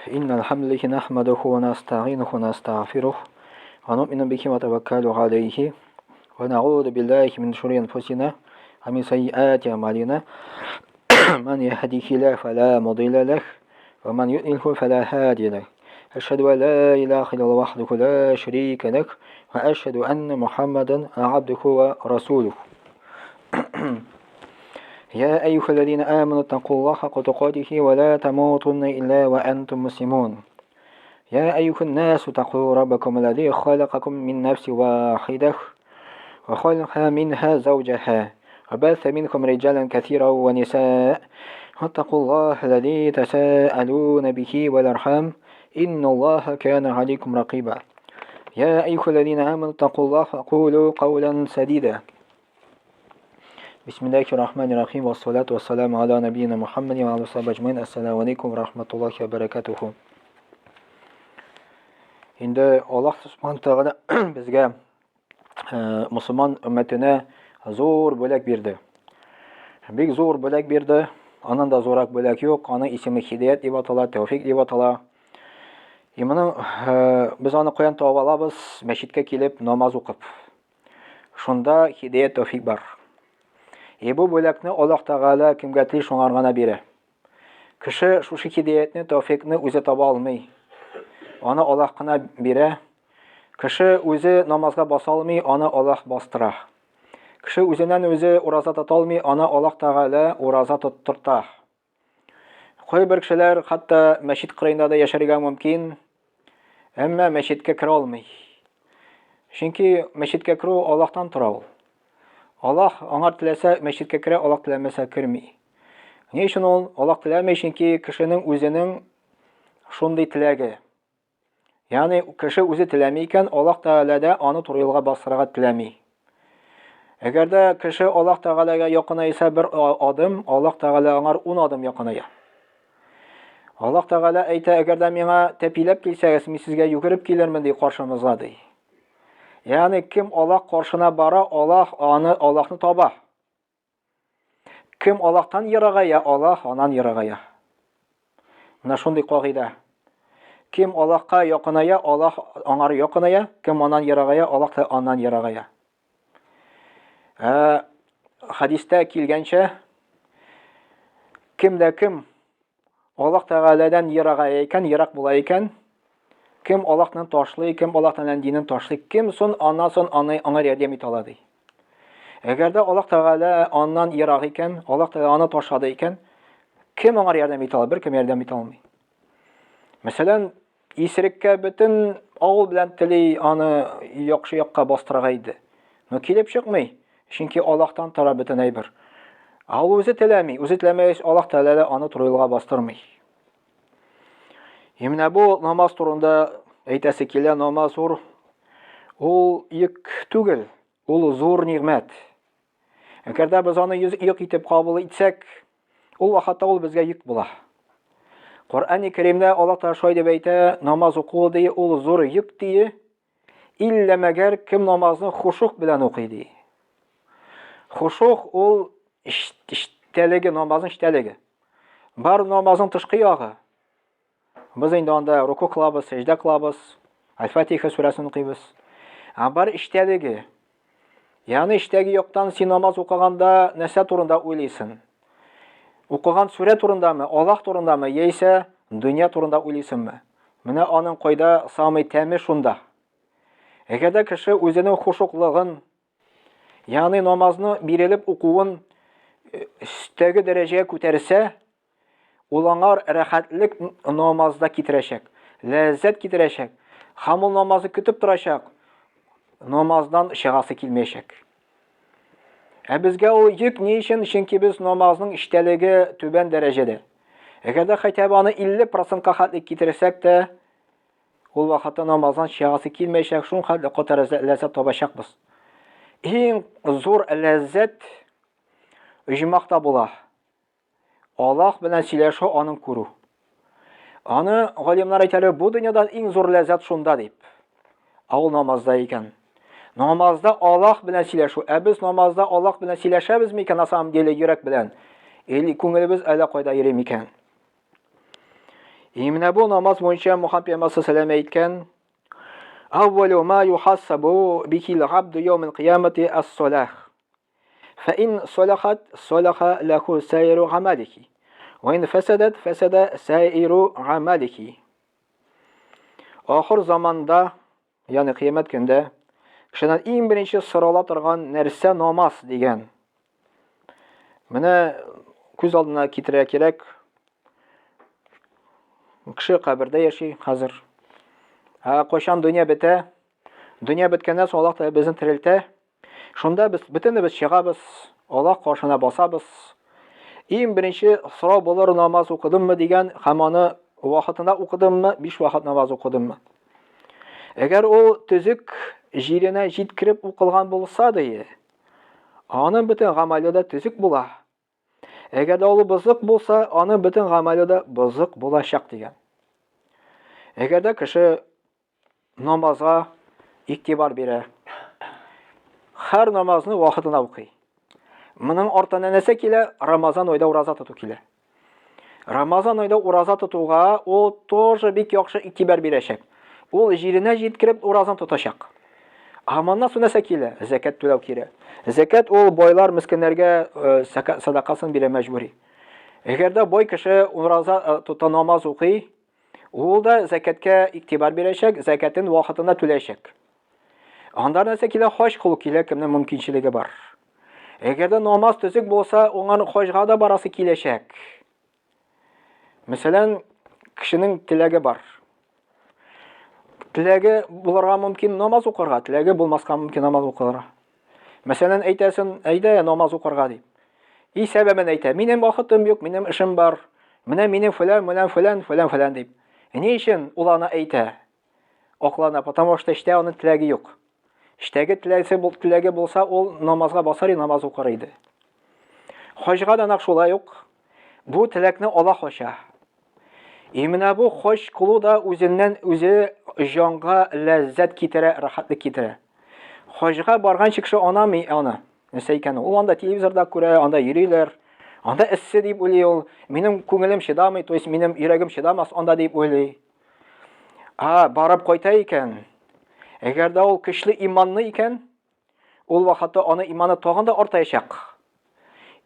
إن الحمد لله نحمده ونستعينه ونستغفره ونؤمن به ونتوكل عليه ونعوذ بالله من شرور أنفسنا ومن سيئات أعمالنا من يهده الله فلا مضل له ومن يضلل فلا هادي له أشهد أن لا إله إلا الله وحده لا شريك له وأشهد أن محمدا عبده ورسوله يا أيها الذين آمنوا اتقوا الله حق تقاته ولا تموتن إلا وأنتم مسلمون يا أيها الناس اتقوا ربكم الذي خلقكم من نفس واحدة وخلق منها زوجها وبث منكم رجالا كثيرا ونساء واتقوا الله الذي تساءلون به والأرحام إن الله كان عليكم رقيبا يا أيها الذين آمنوا اتقوا الله وقولوا قولا سديدا بسم الله الرحمن الرحيم والصلاة والسلام على نبينا محمد وعلى صحبه أجمعين. Assalamu alaikum wa rahmatullahi wa barakatuhu. Endi Alloh subhanahu taala bizga musulmon ummatini zo'r bo'lak berdi. Bek zo'r bo'lak berdi. Ananda zo'rak bo'lak yo'q. Onun ismi hidayat deb ataladi, tavfiq deb ataladi. Mana biz uni qo'yan tavba olamiz, masjidga kelib namoz o'qib. Shunda hidayat tavfiq bor. Bu bo'lakni Alloh taolo kimga tilish o'ngargana beri. Kishi shu hidayatni, tavfiqni o'zi topa olmay, ona Alloh qana beri. Kishi o'zi namozga bosa olmay, ona Alloh bostira. Kishi o'zidan o'zi uroza tuta olmay, ona Alloh taolo uroza tuttirta. Qo'y bir kishilar hatto masjid qirg'inida yasharga mumkin, ammo masjidga kira olmay. Chunki masjidga kiruv Allohdan turadi. Allah angar tilasa masjidga kira, Allah tilamasa kirmay. Ne uchun Allah tilamay? Chunki kishining o'zining shunday tilagi. Ya'ni kishi o'zi tilamay ekan, Alloh taolada uni turg'ilga bostirga tilamay. Agarda kishi Alloh taolaga yaqinaysa bir odim, Alloh taolo angar 10 odim yaqinaya. Alloh taolo ayta, agarda menga tepilab kelsangiz, men sizga yugurib kelarman deb qarshimizga deydi. Yani kim Allah qarşına bara, Allah'ını toba. Kim Allah'tan yiragaya, Allah onan yiragaya. Mana shunday qoida. Kim Allohga yaqinaya, Allah onar yaqinaya, kim onan yiragaya, Allah da onan yiragaya. Hadisda kelgancha kimda kim Alloh taoladan yiragaya ekan, yiroq bo'lar ekan, kim Allah'tan taşlı, kim Allah'tan dinin taşlı, kim son ondan son ona yardım et aladı. Eğer de Allah Teala ondan yirak iken, Allah Teala ona taşladı iken, kim ona yardım et alır, kim yardım et almıyor. Mesela İsrik'e bütün ağıl bilen tili onu yakşı yakka bastırgaydı. No kilip çıkmıyor. Çünkü Allah'tan taraf bütün aybır. Ağıl özü tilemeyiz, Allah Teala onu turulga bastırmıyor. Yemine bu namaz turunda aytası kele namaz zor. Ol yük tugil, ol zor nimet. Eğer de biz onu yük itip kabul etsek, ol vaxtda ol bizge yük bula. Kur'an-ı Kerim'de Allah Teala şöyle deyte, namaz oku diye ol zor yük diye, illa meğer kim namazını huşuk bilen okuydu. Huşuk ol iştelegi, namazın iştelegi. Bar namazın tışkı yağı. Biz endi onda ruku qilamiz, sajda qilamiz, Al-Fatiha surasini o'qiymiz. Bar ishtaligi. Ya'ni ishtagi yo'qdan sen namoz o'qiganda narsa turida o'ylaysan. O'qigan sura turidami, Alloh turidami, yeysa dunyo turida o'ylaysanmi? Mana onun qo'yda sami tami shunda. Agarda kishi o'zining xushuqlig'in, ya'ni namozni berilib o'quvin istagi darajaga ko'tarsa, ulanlar rahatlik namazda kitirashak, lezzet kitirashak, hamul namazı kütüp durashak, namazdan şığası kilmeyecek. Bizge o yük ne için? Çünkü biz namazın işteligi tüben derecede. Eğer de haytabanı 50% rahatlik kitirirsek de, o vakitte namazdan şığası kilmeyecek, şun halde kotar lezzet tabaşak biz. En zor lezzet icmakta bulah. Allah bilen sileşo onun kuru. Onu alimler aytlar bu dünyada en zor lezzet şunda deyip. Ağıl namazda iken. Namazda Allah bilen sileşo. Biz namazda Allah bilen sileşebiz mi iken asam dili yürek bilen. Eli ko'nglimiz ala qo'yda yerim iken. Менә бу намаз буенча Мухаммад пәйгамбер саллаллаху алейhi әйткән: "Аввалу ма юхассабу бихил габду яумил кыямати ас-салах. فإن صلحت صلح له سائر عمله وإن فسدت فسد سائر عمله." Ахыр заманда, ягъни кыямәт көндә, кешенең иң беренче сорала торган нәрсә намаз дигән. Менә күз алдына китерә кирәк. Кеше кабердә яши хәзер. Кайчан дөнья бетә? Дөнья беткәннән соң Аллаһ Тәгалә безне терелтә. Шунда без бөтенебез чыгабыз, Аллаһ каршына басабыз. Иң беренче сорау булыр: намаз укыдыммы дигән, һәм аны вакытында укыдыммы, 5 вакыт намаз укыдыммы. Әгәр ул төзек җиренә җиткереп укылган булса ди, аның бөтен гамәле дә төзек була. Әгәр дә ул бозык булса, аның бөтен гамәле дә бозык булачак дигән. Әгәр дә кеше намазга игътибар бирә, һәр намазны вакытында укый. Моның артыннан нәрсә килә? Рамазан айда ураза тоту килә. Рамазан айда ураза тотуга ул тоже бик яхшы игътибар бирәчәк. Ул җиренә җиткереп уразан тотачак. Аманнан соң нәрсә килә? Закат түләү кирәк. Закат ул байлар, мискиннәргә садакасын бирә мәҗбүри. Әгәр дә бай кеше ураза тота, намаз укый, ул да закатка игътибар бирәчәк, закатын вакытында түләячәк. Анда нәрсә килә? Хаҗ кылу килә, кемнең мөмкинчелеге бар. Әгәр дә намаз төзек булса, уңан хаҗга да барасы киләчәк. Мәсәлән, кешенең теләге бар. Теләге булырга мөмкин намаз укырга, теләге булмаска мөмкин намаз укырга. Мәсәлән, әйтәсен, әйдә намаз укырга дип. И сәбәбен әйтә: "Минем вакытым юк, минем эшем бар. Менә минем фәлән дип. Ни өчен ул аны әйтә? Аклана, потому что эштә аның теләге юк. Эштәге теләге булса, ул намазга басар и намаз укыр иде. Хаҗга да нәкъ шулай ук. Бу теләкне Аллаһ ача. Менә бу хаҗ кылу да үзеннән үзе җанга ләззәт китерә, рахатлык китерә. Хаҗга барган кеше анамый аны. Нәрсә икән ул? Анда телевизорда күрә, анда йөриләр. Анда эссе дип уйлый ул. Минем күңелем чыдамый, то есть минем йөрәгем чыдамас анда дип уйлый. Барып кайта икән. Әгәр дә ул көчле иманлы икән, ул вакытта аны иманы тагын да артачак.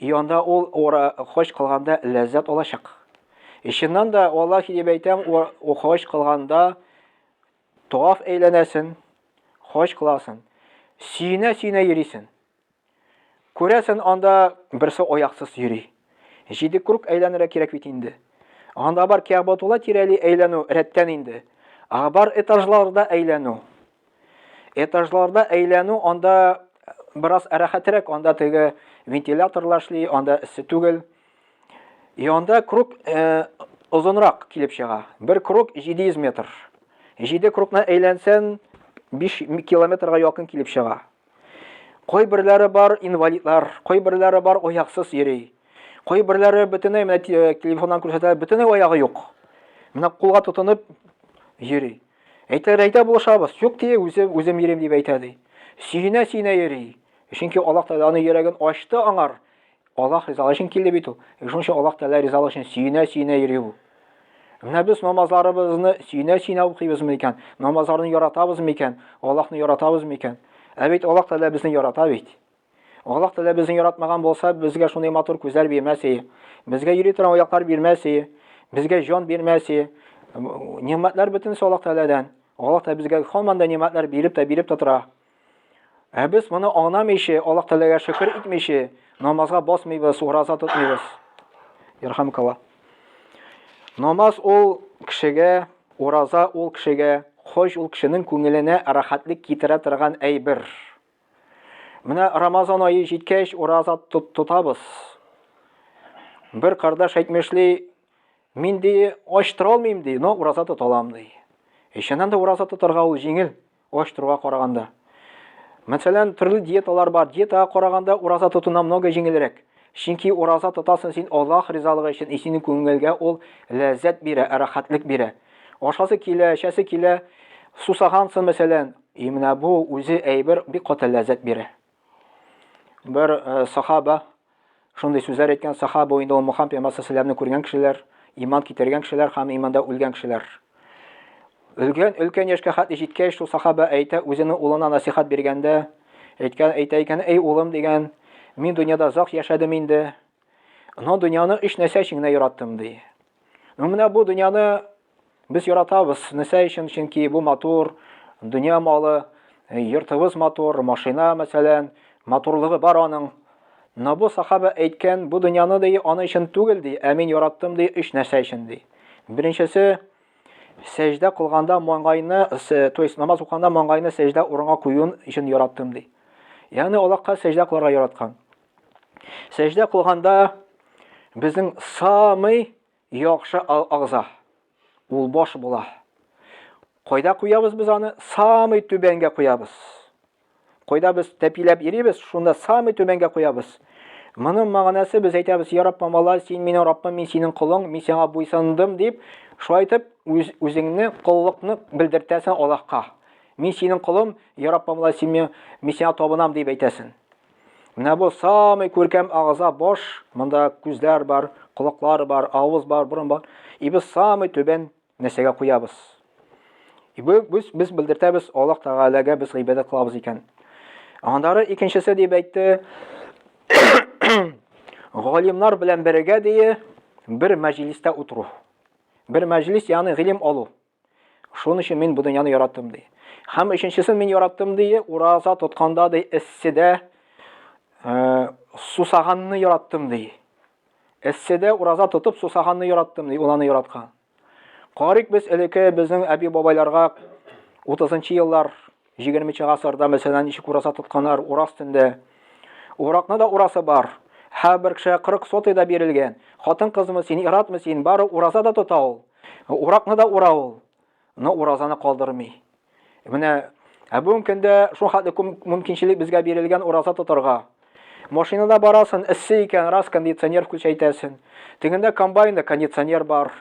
Анда ул хаҗ кылганда ләззәт алачак. Ишеннән дә валлаһи дип әйтәм, ул хаҗ кылганда таваф әйләнәсен, хаҗ кыласын. Сине йөрисен. Күрәсен, анда берсе аяксыз йөри. 7 круг әйләнергә кирәк бит инде. Анда бар Кәгъбәтулла тирәли әйләнү рәттән инде. Бар этажларда әйләнү. Этажларда әйләнү анда бераз рәхәтрәк, анда теге вентиляторлар эшли, анда эссе түгел. Анда круг озынрак килеп чыга. Бер круг 700 метр. 7 кругны әйләнсән 5 километрга якын килеп чыга. Кой берләре бар инвалидлар, кой берләре бар аяксыз йөри. Кой берләре бөтенләй менә телефоннан күрсәтә, бөтенләй аягы юк. Менә кулга тотынып йөри. Әйтә булышабыз. Юк ди, үзем йөрим дип әйтә ди. Сине йөри. Чөнки Аллаһ Тәгалә аны йөрәген ачты аңар. Аллаһ ризалыгы өчен килде бит ул. Шунча Аллаһ Тәгалә ризалыгы өчен сине йөри ул. Менә без намазларыбызны сине укыйбызмы икән? Намазларны яратабызмы икән? Аллаһны яратабызмы икән? Бит Аллаһ Тәгалә безне ярата бит. Аллаһ Тәгалә безне яратмаган булса, безгә шундый матур күзләр бирмәс иде. Безгә йөри торган аяклар бирмәс иде. Безгә җан бирмәс иде. Нимәтләр бөтенсе Аллаһ Тәгаләдән. Аллаһ Тәгалә безгә һаман да нимәтләр биреп тә тора. Без моны аңламыйчы, Аллаһ Тәгаләгә шөкр итмичә, намазга басмыйбыз, ураза тотмыйбыз. Ярхамукалла. Намаз ул кешегә, ураза ул кешегә, хаҗ ул кешенең күңеленә рахатлык китерә торган әйбер. Менә Рамазан ае җиткәч ураза тотабыз. Бер кардаш әйтмешли, мин ди ач тора алмыйм ди, но ураза тота алам ди. Ишеннән дә ураза тотарга ул җиңел, ач торга караганда. Мәсәлән, төрле диеталар бар. Диетага караганда ураза тотуна много җиңелрәк. Чөнки ураза тотасың син Аллаһ ризалыгы өчен, синең күңелгә ул ләззәт бирә, рахатлык бирә. Ашасы килә, эчәсе килә, сусагансың мәсәлән. Менә бу үзе әйбер бик каты ләззәт бирә. Бер сахаба, шундый сүзләр әйткән сахаба инде ул Мухаммад пәйгамбәрне күргән кешеләр, иман китергән кешеләр һәм иманда үлгән кешеләр. Өлкән яшькә хәтле җиткәч, шул сахаба әйтә, үзенең улына насихат биргәндә, әйтә икән: "Эй улым," дигән, "Мин дөньяда озак яшәдем инде. Но дөньяны өч нәрсә өчен генә яраттым," ди. Менә бу дөньяны без яратабыз. Нәрсә өчен? Чөнки бу матур, дөнья малы, йортыбыз матур, машина мәсәлән, матурлыгы бар аның. Но бу сахаба әйткән, бу дөньяны ди, аны өчен түгел ди, ә мин яраттым ди, өч нәрсә өчен ди. Беренчесе, сәҗдә кылганда маңгайны, то есть намаз укыганда маңгайны сәҗдә урынга куюын өчен яраттым ди. Ягъни Аллаһка сәҗдә кылырга яраткан. Сәҗдә кылганда безнең самый яхшы агъза ул баш була. Кайда куябыз без аны? Самый түбәнгә куябыз. Кайда без тәпиләп йөрибез, шунда самый түбәнгә куябыз. Моның мәгънәсе без әйтәбез: "Я Раббым, Алла, син минем Раббым, мин синең кулың, мин сиңа буйсындым" дип, шулай итеп үзеңне куллыкны белдертәсең Аллаһка. Мин синең кулым, "Я Раббым, Алла, мин сиңа табынам" дип әйтәсең. Менә бу самый күркәм агъза баш, монда күзләр бар, колаклар бар, авыз бар, бурын бар. Без самый түбән нәрсәгә куябыз. Без белдертәбез Аллаһ Тәгаләгә без гыйбадәт кылабыз икән. Андары икенчесе дип әйтте, галимнар белән бергә ди, бер мәҗлистә утыру. Бер мәҗлис, ягъни гыйлем алу. Шуның өчен мин бу дөньяны яраттым ди. Һәм өченчесен мин яраттым ди, ураза тотканда ди, эсседә сусаганны яраттым ди. Эсседә ураза тотып сусаганны яраттым ди, уланы яраткан. Карык без элекке безнең әби бабайларга 30нчы еллар, 20нчы гасырда мәсәлән ничек ураза тотканнар урас төндә. Уракны да урасы бар. Һәр кеше 40 соты да бирелгән. Хатын кызымы син иратмы син, бары ураза да тота ул. Уракны да ура ул. Но уразаны калдырмый. Менә бүгенге көндә шул хәтле мөмкинчелек безгә бирелгән ураза тотарга. Машинада барасың, эссе икән, раз кондиционер күчәйтәсең. Тегендә комбайнда кондиционер бар.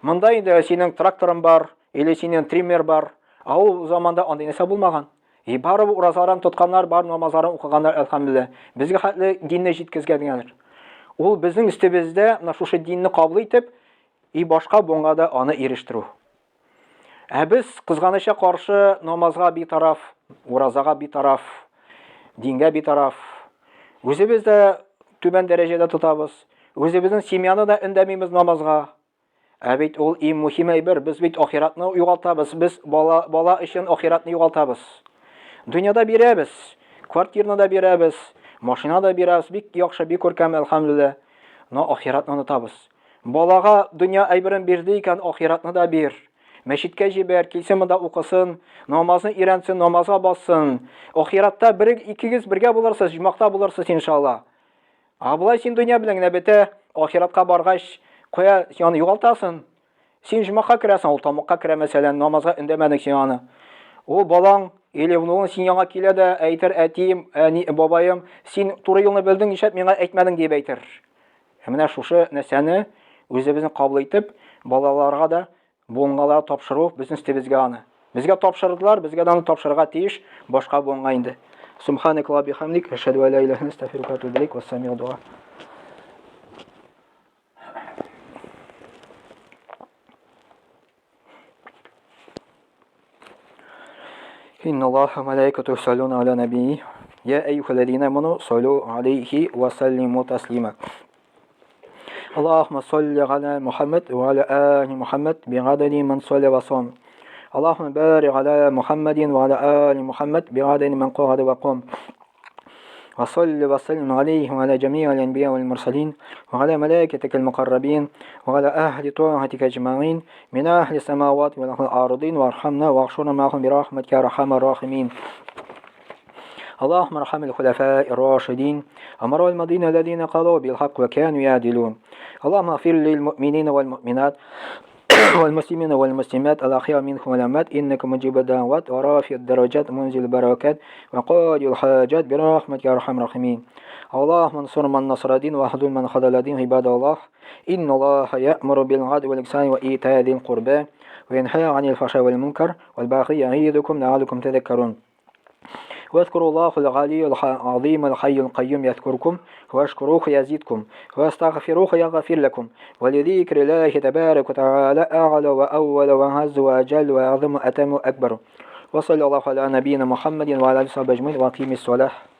Монда инде синең тракторың бар, или синең триммер бар. Ул заманда андый нәрсә булмаган. Бары уразаларын тотканнар бар, намазларын укыганнар, әлхәмдүлилләh. Безгә хәтле динне җиткезгәннәр. Ул безнең истебездә шушы динне кабул итеп, башка буңга да аны ирештерү. Без кызганыча каршы намазга битараф, уразага битараф, дингә битараф. Үзебез дә түбән дәрәҗәдә тотабыз. Үзебезнең семьяны да өндәмибез намазга. Бит ул иң мөһим әйбер, без бит ахиратны югалтабыз. Без бала өчен ахиратны югалтабыз. Дөньяда бирәбез, квартираны да бирәбез, машина да бирәбез, бик яхшы, бик күркәм, әлхәмдүлилләh. Но ахиратны онытабыз. Балага дөнья әйберен бирде икән, ахиратны да бир. Мәчеткә җибәр, килсен монда укысын, намазны өйрәнсен, намазга бассын. Ахиратта икегез бергә булырсыз, җумакта булырсыз иншалла. Булай син дөнья белән генә бетә, ахиратка баргач, кая син югалтасың. Син җумакка керәсең, ул тамакка керә мәсәлән, намазга өндәмәдең син аны. Ул балаң или внугың син яңа килә дә әйтер: "Әтием, бабаем, син туры юлны белдең, нишләп миңа әйтмәдең?" дип әйтер. Менә шушы нәрсәне үзебезне кабул итеп, балаларга да буңгалар тапшыру безнең истебезгә аны. Безгә тапшырдылар, безгә дә аны тапшырырга тиеш, башка буңга инде. Субханак ва бихамдик, ашһаду ан ла илаха илля анта, астагфирука ва атубу илейк. Вассами'у дуа. إن الله وملائكته يصلون على نبيه يا أيها الذين آمنوا صلوا عليه وسلموا تسليما اللهم صل على محمد وعلى آل محمد بعدد من صلى وصام اللهم بارك على محمد وعلى آل محمد بعدد من قعد وقام وصل وسلم عليه وعلى جميع الأنبياء والمرسلين وعلى ملائكتك المقربين وعلى أهل طاعتك أجمعين من أهل السماوات والأرضين وارحمنا واغفرنا معهم برحمتك يا أرحم الراحمين اللهم ارحم الخلفاء الراشدين أمر المدين الذين قالوا بالحق وكانوا يعدلون اللهم اغفر للمؤمنين والمؤمنات والمسلمين والمسلمات الأحياء منهم والأموات إنك مجيب الدعوات ورافع الدرجات منزل البركات وقاضي الحاجات برحمتك يا أرحم الراحمين اللهم انصر من نصر الدين واخذل من خذل الدين عباد الله إن الله يأمر بالعدل والإحسان وإيتاء ذي القربى وينهى عن الفحشاء والمنكر والبغي يعظكم لعلكم تذكرون واذكروا الله العلي العظيم الحي القيوم يذكركم، واشكروه يزيدكم، واستغفروه يغفر لكم، ولذكر الله تبارك وتعالى أعلى وأول وأعز وأجل وأعظم وأتم وأكبر. وصلى الله على نبينا محمد وعلى آله وصحبه أجمعين، وأقيم الصلاة.